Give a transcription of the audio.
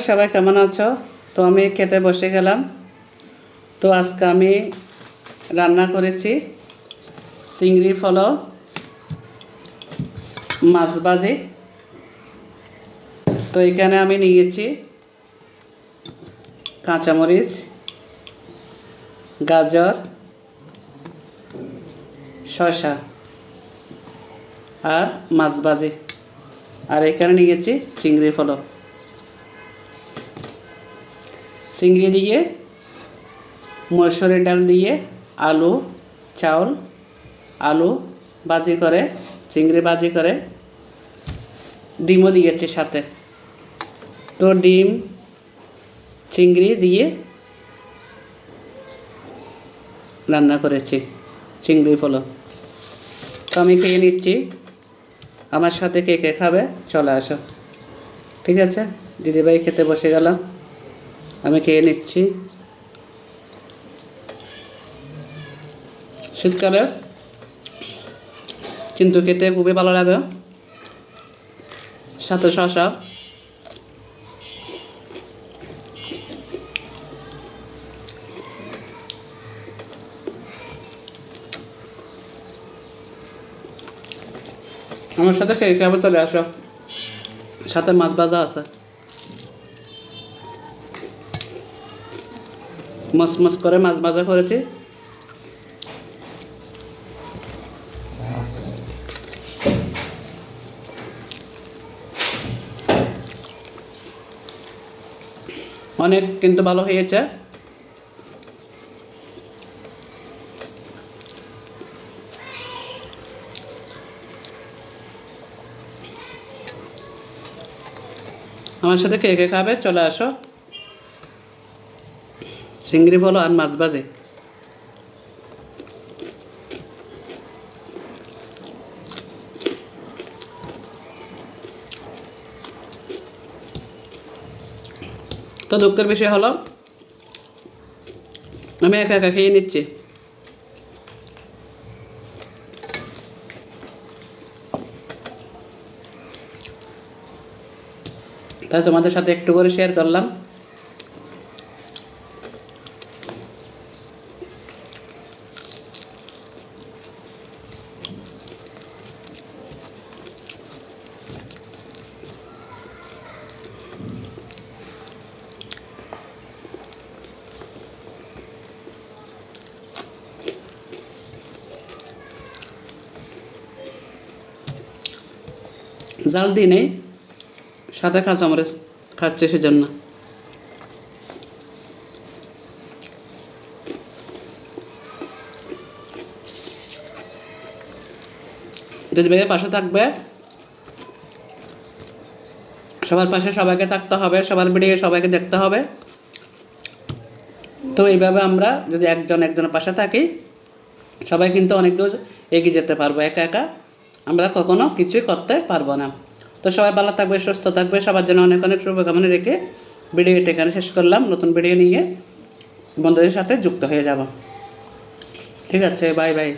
সবাই কেমন আছো? তো আমি খেতে বসে গেলাম। তো আজকে আমি রান্না করেছি চিংড়ি ফলো, মাছ ভাজি। তো এখানে আমি নিয়েছি কাঁচামরিচ, গাজর, শসা আর মাছ ভাজি। আর এখানে নিয়েছি চিংড়ি ফলো। চিংড়ি দিয়ে, মসুরের ডাল দিয়ে, আলু, চাউল, আলু ভাজি করে, চিংড়ি ভাজি করে, ডিমও দিয়েছি সাথে। তো ডিম চিংড়ি দিয়ে রান্না করেছি চিংড়ি ফলো। তো আমি খেয়ে নিচ্ছি। আমার সাথে কে কে খাবে চলে আসো। ঠিক আছে, দিদিভাই খেতে বসে গেলাম, আমি খেয়ে নিচ্ছি। শীতকালে কিন্তু খেতে খুবই ভালো লাগে, সাথে শসা। আমার সাথে খেয়ে খাবে চলে আসো, সাথে মাছ ভাজা আছে। মস করে মাছ ভাজা করেছি। অনেক কিন্তু ভালো হয়েছে। আমার সাথে কে কে খাবে চলে আসো। চিংড়ি ফলো আর মাছ ভাজি। তো দুঃখের বিষয় হলো আমি একা একা খেয়ে নিচ্ছি। তাই তোমাদের সাথে একটু করে শেয়ার করলাম। জাল দিই নেই, সাথে কাঁচামরিচ খাচ্ছে সেজন্য। দিদিভাইয়ের পাশে থাকবে, সবার পাশে সবাইকে থাকতে হবে, সবার ভিডিও সবাইকে দেখতে হবে। তো এইভাবে আমরা যদি একজনের পাশে থাকি, সবাই কিন্তু অনেক দূর এগিয়ে যেতে পারবো। একা একা আমরা কখনো কিছুই করতে পারবো না। তো সবাই ভালো থাকবে, সুস্থ থাকবে, সবার জন্য অনেক অনেক শুভকামনা রেখে ভিডিওটা এখানে শেষ করলাম। নতুন ভিডিও নিয়ে বন্ধুদের সাথে যুক্ত হয়ে যাব। ঠিক আছে, বাই বাই।